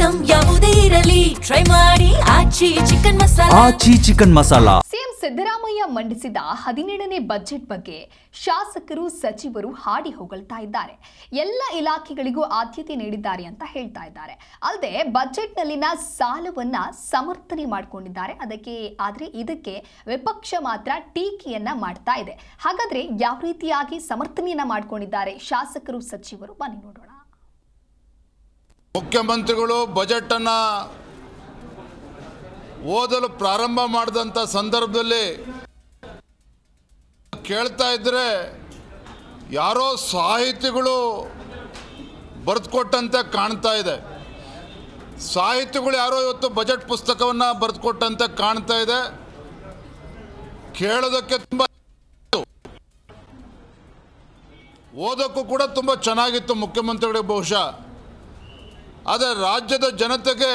Item ಯಾವುದೇ ಇರಲಿ try ಮಾಡಿ ಆಚಿ ಚಿಕನ್ ಮಸಾಲಾ. ಸಿಎಂ ಸಿದ್ದರಾಮಯ್ಯ ಮಂಡಿಸಿದ 17ನೇ ಬಜೆಟ್ ಬಗ್ಗೆ ಶಾಸಕರು ಸಚಿವರು ಹಾಡಿ ಹೊಗಳ್ತಾ ಇದ್ದಾರೆ. ಎಲ್ಲ ಇಲಾಖೆಗಳಿಗೂ ಆದ್ಯತೆ ನೀಡಿದ್ದಾರೆ ಅಂತ ಹೇಳ್ತಾ ಇದ್ದಾರೆ. ಅಲ್ಲದೆ ಬಜೆಟ್ನಲ್ಲಿನ ಸಾಲವನ್ನ ಸಮರ್ಥನೆ ಮಾಡಿಕೊಂಡಿದ್ದಾರೆ. ಆದರೆ ಇದಕ್ಕೆ ವಿಪಕ್ಷ ಮಾತ್ರ ಟೀಕೆಯನ್ನ ಮಾಡ್ತಾ ಇದೆ. ಹಾಗಾದ್ರೆ ಯಾವ ರೀತಿಯಾಗಿ ಸಮರ್ಥನೆಯನ್ನ ಮಾಡಿಕೊಂಡಿದ್ದಾರೆ ಶಾಸಕರು ಸಚಿವರು, ಬನ್ನಿ ನೋಡೋಣ. ಮುಖ್ಯಮಂತ್ರಿಗಳು ಬಜೆಟ್ ಅನ್ನ ಓದಲು ಪ್ರಾರಂಭ ಮಾಡಿದಂಥ ಸಂದರ್ಭದಲ್ಲಿ ಕೇಳ್ತಾ ಇದ್ದರೆ ಯಾರೋ ಸಾಹಿತಿಗಳು ಬರೆದುಕೊಟ್ಟಂತೆ ಕಾಣ್ತಾ ಇದೆ. ಸಾಹಿತಿಗಳು ಯಾರೋ ಇವತ್ತು ಬಜೆಟ್ ಪುಸ್ತಕವನ್ನು ಬರೆದುಕೊಟ್ಟಂತೆ ಕಾಣ್ತಾ ಇದೆ. ಕೇಳೋದಕ್ಕೆ ತುಂಬ, ಓದೋಕ್ಕೂ ಕೂಡ ತುಂಬ ಚೆನ್ನಾಗಿತ್ತು ಮುಖ್ಯಮಂತ್ರಿಗಳಿಗೆ ಬಹುಶಃ. ಆದರೆ ರಾಜ್ಯದ ಜನತೆಗೆ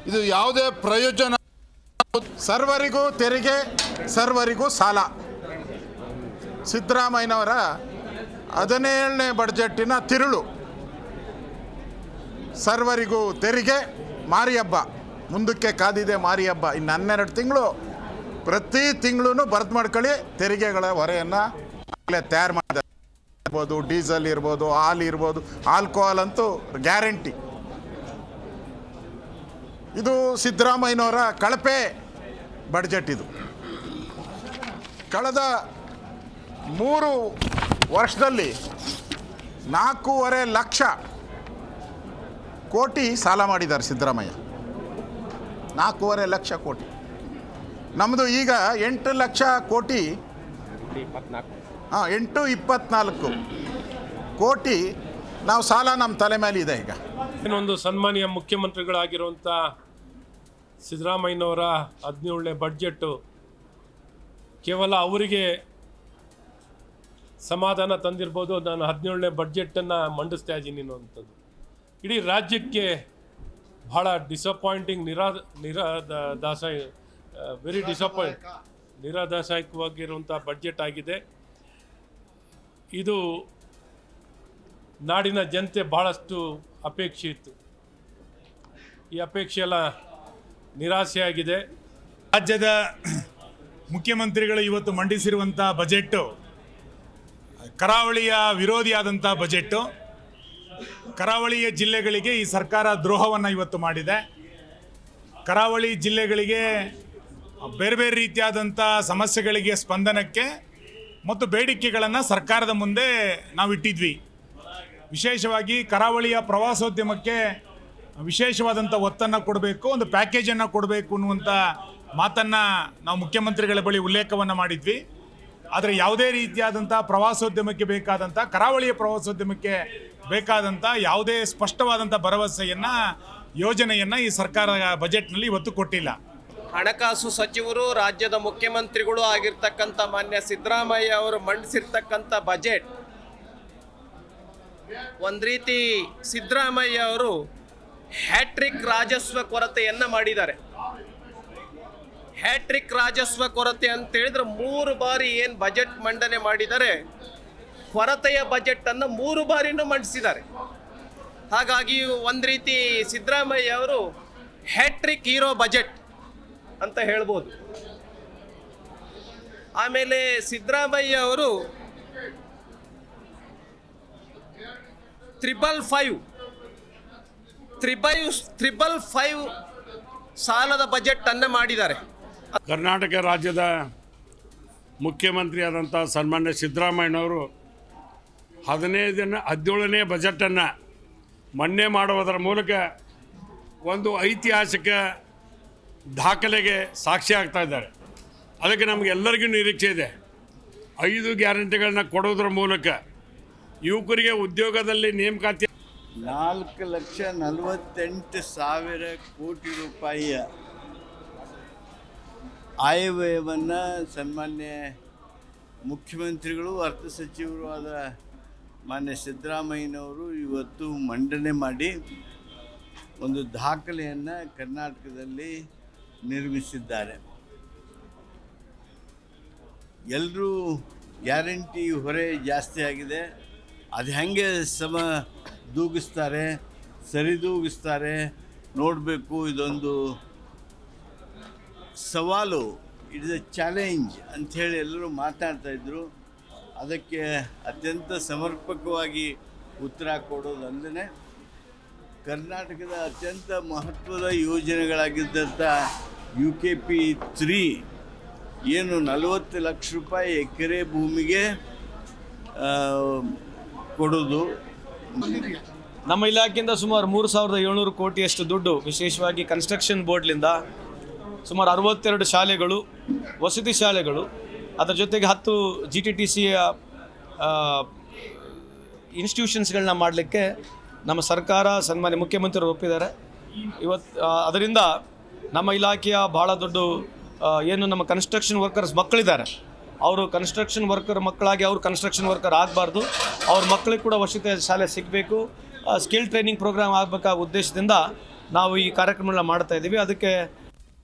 ಇದು ಯಾವುದೇ ಪ್ರಯೋಜನ. ಸರ್ವರಿಗೂ ತೆರಿಗೆ, ಸರ್ವರಿಗೂ ಸಾಲ. ಸಿದ್ದರಾಮಯ್ಯನವರ 17ನೇ ಬಜೆಟ್ಟಿನ ತಿರುಳು. ಸರ್ವರಿಗೂ ತೆರಿಗೆ, ಮಾರಿ ಹಬ್ಬ ಮುಂದಕ್ಕೆ ಕಾದಿದೆ. ಮಾರಿ ಹಬ್ಬ ಇನ್ನು 12 ತಿಂಗಳು. ಪ್ರತಿ ತಿಂಗಳು ಬರೆದು ಮಾಡ್ಕೊಳ್ಳಿ. ತೆರಿಗೆಗಳ ಹೊರೆಯನ್ನು ತಯಾರು ಮಾಡಿದೆ. ಇರ್ಬೋದು, ಡೀಸೆಲ್ ಇರ್ಬೋದು, ಹಾಲು ಇರ್ಬೋದು, ಆಲ್ಕೋಹಾಲ್ ಅಂತೂ ಗ್ಯಾರಂಟಿ. ಇದು ಸಿದ್ದರಾಮಯ್ಯನವರ ಕಳಪೆ ಬಡ್ಜೆಟ್. ಇದು ಕಳೆದ 3 ವರ್ಷದಲ್ಲಿ 4.5 ಲಕ್ಷ ಕೋಟಿ ಸಾಲ ಮಾಡಿದ್ದಾರೆ ಸಿದ್ದರಾಮಯ್ಯ. 4.5 ಲಕ್ಷ ಕೋಟಿ. ನಮ್ಮದು ಈಗ 8 ಲಕ್ಷ ಕೋಟಿ, 824 ಕೋಟಿ ನಾವು ಸಾಲ ನಮ್ಮ ತಲೆ ಮೇಲೆ ಇದೆ. ಈಗ ಇನ್ನೊಂದು ಸನ್ಮಾನ್ಯ ಮುಖ್ಯಮಂತ್ರಿಗಳಾಗಿರುವಂಥ ಸಿದ್ದರಾಮಯ್ಯನವರ 17ನೇ ಬಡ್ಜೆಟ್ಟು ಕೇವಲ ಅವರಿಗೆ ಸಮಾಧಾನ ತಂದಿರ್ಬೋದು. ನಾನು 17ನೇ ಬಡ್ಜೆಟನ್ನು ಮಂಡಿಸ್ತಾ ಇದ್ದೀನಿ ಅನ್ನುವಂಥದ್ದು ಇಡೀ ರಾಜ್ಯಕ್ಕೆ ಭಾಳ ಡಿಸಪಾಯಿಂಟಿಂಗ್, ನಿರಾದಾಯಕವಾಗಿರುವಂಥ ಬಡ್ಜೆಟ್ ಆಗಿದೆ. ಇದು ನಾಡಿನ ಜನತೆ ಭಾಳಷ್ಟು ಅಪೇಕ್ಷೆ ಇತ್ತು. ಈ ಅಪೇಕ್ಷೆ ಎಲ್ಲ ನಿರಾಸೆಯಾಗಿದೆ. ರಾಜ್ಯದ ಮುಖ್ಯಮಂತ್ರಿಗಳು ಇವತ್ತು ಮಂಡಿಸಿರುವಂಥ ಬಜೆಟ್ಟು ಕರಾವಳಿಯ ವಿರೋಧಿಯಾದಂಥ ಬಜೆಟ್ಟು. ಕರಾವಳಿಯ ಜಿಲ್ಲೆಗಳಿಗೆ ಈ ಸರ್ಕಾರ ದ್ರೋಹವನ್ನು ಇವತ್ತು ಮಾಡಿದೆ. ಕರಾವಳಿ ಜಿಲ್ಲೆಗಳಿಗೆ ಬೇರೆ ಬೇರೆ ರೀತಿಯಾದಂಥ ಸಮಸ್ಯೆಗಳಿಗೆ ಸ್ಪಂದನಕ್ಕೆ ಮತ್ತು ಬೇಡಿಕೆಗಳನ್ನು ಸರ್ಕಾರದ ಮುಂದೆ ನಾವು ಇಟ್ಟಿದ್ವಿ. ವಿಶೇಷವಾಗಿ ಕರಾವಳಿಯ ಪ್ರವಾಸೋದ್ಯಮಕ್ಕೆ ವಿಶೇಷವಾದಂಥ ಒತ್ತನ್ನು ಕೊಡಬೇಕು, ಒಂದು ಪ್ಯಾಕೇಜನ್ನು ಕೊಡಬೇಕು ಅನ್ನುವಂಥ ಮಾತನ್ನು ನಾವು ಮುಖ್ಯಮಂತ್ರಿಗಳ ಬಳಿ ಉಲ್ಲೇಖವನ್ನು ಮಾಡಿದ್ವಿ. ಆದರೆ ಯಾವುದೇ ರೀತಿಯಾದಂಥ ಪ್ರವಾಸೋದ್ಯಮಕ್ಕೆ ಬೇಕಾದಂಥ, ಕರಾವಳಿಯ ಪ್ರವಾಸೋದ್ಯಮಕ್ಕೆ ಬೇಕಾದಂಥ ಯಾವುದೇ ಸ್ಪಷ್ಟವಾದಂಥ ಭರವಸೆಯನ್ನು, ಯೋಜನೆಯನ್ನು ಈ ಸರ್ಕಾರ ಬಜೆಟ್ನಲ್ಲಿ ಇವತ್ತು ಕೊಟ್ಟಿಲ್ಲ. ಹಣಕಾಸು ಸಚಿವರು, ರಾಜ್ಯದ ಮುಖ್ಯಮಂತ್ರಿಗಳು ಆಗಿರ್ತಕ್ಕಂಥ ಮಾನ್ಯ ಸಿದ್ದರಾಮಯ್ಯ ಅವರು ಮಂಡಿಸಿರ್ತಕ್ಕಂಥ ಬಜೆಟ್ ಒಂದು ರೀತಿ ಸಿದ್ದರಾಮಯ್ಯ ಅವರು ಹ್ಯಾಟ್ರಿಕ್ ರಾಜಸ್ವ ಕೊರತೆಯನ್ನು ಮಾಡಿದ್ದಾರೆ. ಹ್ಯಾಟ್ರಿಕ್ ರಾಜಸ್ವ ಕೊರತೆ ಅಂತ ಹೇಳಿದ್ರೆ 3 ಬಾರಿ ಏನು ಬಜೆಟ್ ಮಂಡನೆ ಮಾಡಿದ್ದಾರೆ, ಕೊರತೆಯ ಬಜೆಟನ್ನು 3 ಬಾರಿನೂ ಮಂಡಿಸಿದ್ದಾರೆ. ಹಾಗಾಗಿ ಒಂದು ರೀತಿ ಸಿದ್ದರಾಮಯ್ಯ ಅವರು ಹ್ಯಾಟ್ರಿಕ್ ಹೀರೋ ಬಜೆಟ್ ಅಂತ ಹೇಳ್ಬೋದು. ಆಮೇಲೆ ಸಿದ್ದರಾಮಯ್ಯ ಅವರು 555 ಸಾಲದ ಬಜೆಟ್ ಅನ್ನು ಮಾಡಿದ್ದಾರೆ. ಕರ್ನಾಟಕ ರಾಜ್ಯದ ಮುಖ್ಯಮಂತ್ರಿ ಆದಂಥ ಸನ್ಮಾನ್ಯ ಸಿದ್ದರಾಮಯ್ಯನವರು 17ನೇ ಬಜೆಟನ್ನು ಮನ್ನಣೆ ಮಾಡುವುದರ ಮೂಲಕ ಒಂದು ಐತಿಹಾಸಿಕ ದಾಖಲೆಗೆ ಸಾಕ್ಷಿ ಆಗ್ತಾ ಇದ್ದಾರೆ. ಅದಕ್ಕೆ ನಮಗೆಲ್ಲರಿಗೂ ನಿರೀಕ್ಷೆ ಇದೆ. 5 ಗ್ಯಾರಂಟಿಗಳನ್ನ ಕೊಡೋದ್ರ ಮೂಲಕ ಯುವಕರಿಗೆ ಉದ್ಯೋಗದಲ್ಲಿ ನೇಮಕಾತಿ 4,48,000 ಕೋಟಿ ರೂಪಾಯಿಯ ಆಯವ್ಯಯವನ್ನು ಸನ್ಮಾನ್ಯ ಮುಖ್ಯಮಂತ್ರಿಗಳು, ಅರ್ಥ ಸಚಿವರು ಆದ ಮಾನ್ಯ ಸಿದ್ದರಾಮಯ್ಯನವರು ಇವತ್ತು ಮಂಡನೆ ಮಾಡಿ ಒಂದು ದಾಖಲೆಯನ್ನು ಕರ್ನಾಟಕದಲ್ಲಿ ನಿರ್ಮಿಸಿದ್ದಾರೆ. ಎಲ್ಲರೂ ಗ್ಯಾರಂಟಿ ಹೊರೆ ಜಾಸ್ತಿ ಆಗಿದೆ, ಅದು ಹೆಂಗೆ ದೂಗಿಸ್ತಾರೆ, ಸರಿದೂಗಿಸ್ತಾರೆ ನೋಡಬೇಕು. ಇದೊಂದು ಸವಾಲು, ಇಟ್ ಇಸ್ ಎ ಚಾಲೆಂಜ್ ಅಂಥೇಳಿ ಎಲ್ಲರೂ ಮಾತನಾಡ್ತಾಯಿದ್ರು. ಅದಕ್ಕೆ ಅತ್ಯಂತ ಸಮರ್ಪಕವಾಗಿ ಉತ್ತರ ಕೊಡೋದಲ್ಲದೆ ಕರ್ನಾಟಕದ ಅತ್ಯಂತ ಮಹತ್ವದ ಯೋಜನೆಗಳಾಗಿದ್ದಂಥ UKP 3 ಏನು 40 ಲಕ್ಷ ರೂಪಾಯಿ ಎಕರೆ ಭೂಮಿಗೆ ಕೊಡೋದು. ನಮ್ಮ ಇಲಾಖೆಯಿಂದ ಸುಮಾರು 3,700 ಕೋಟಿಯಷ್ಟು ದುಡ್ಡು ವಿಶೇಷವಾಗಿ ಕನ್ಸ್ಟ್ರಕ್ಷನ್ ಬೋರ್ಡ್ಲಿಂದ ಸುಮಾರು 62 ಶಾಲೆಗಳು, ವಸತಿ ಶಾಲೆಗಳು, ಅದರ ಜೊತೆಗೆ 10 GTTCಯ ಇನ್ಸ್ಟಿಟ್ಯೂಷನ್ಸ್ಗಳನ್ನ ಮಾಡಲಿಕ್ಕೆ ನಮ್ಮ ಸರ್ಕಾರ ಸನ್ಮಾನ್ಯ ಮುಖ್ಯಮಂತ್ರಿಗಳು ಒಪ್ಪಿದ್ದಾರೆ. ಅದರಿಂದ ನಮ್ಮ ಇಲಾಖೆಯ ಭಾಳ ದೊಡ್ಡ ಏನು ನಮ್ಮ ಕನ್ಸ್ಟ್ರಕ್ಷನ್ ವರ್ಕರ್ಸ್ ಮಕ್ಕಳಿದ್ದಾರೆ, ಅವರು ಕನ್ಸ್ಟ್ರಕ್ಷನ್ ವರ್ಕರ್ ಮಕ್ಕಳಾಗಿ ಅವರು ಕನ್ಸ್ಟ್ರಕ್ಷನ್ ವರ್ಕರ್ ಆಗಬಾರ್ದು, ಅವ್ರ ಮಕ್ಕಳಿಗೆ ಕೂಡ ವಸತಿ ಶಾಲೆ ಸಿಗಬೇಕು, ಸ್ಕಿಲ್ ಟ್ರೈನಿಂಗ್ ಪ್ರೋಗ್ರಾಮ್ ಆಗಬೇಕಾದ ಉದ್ದೇಶದಿಂದ ನಾವು ಈ ಕಾರ್ಯಕ್ರಮಗಳನ್ನ ಮಾಡ್ತಾ ಇದ್ದೀವಿ. ಅದಕ್ಕೆ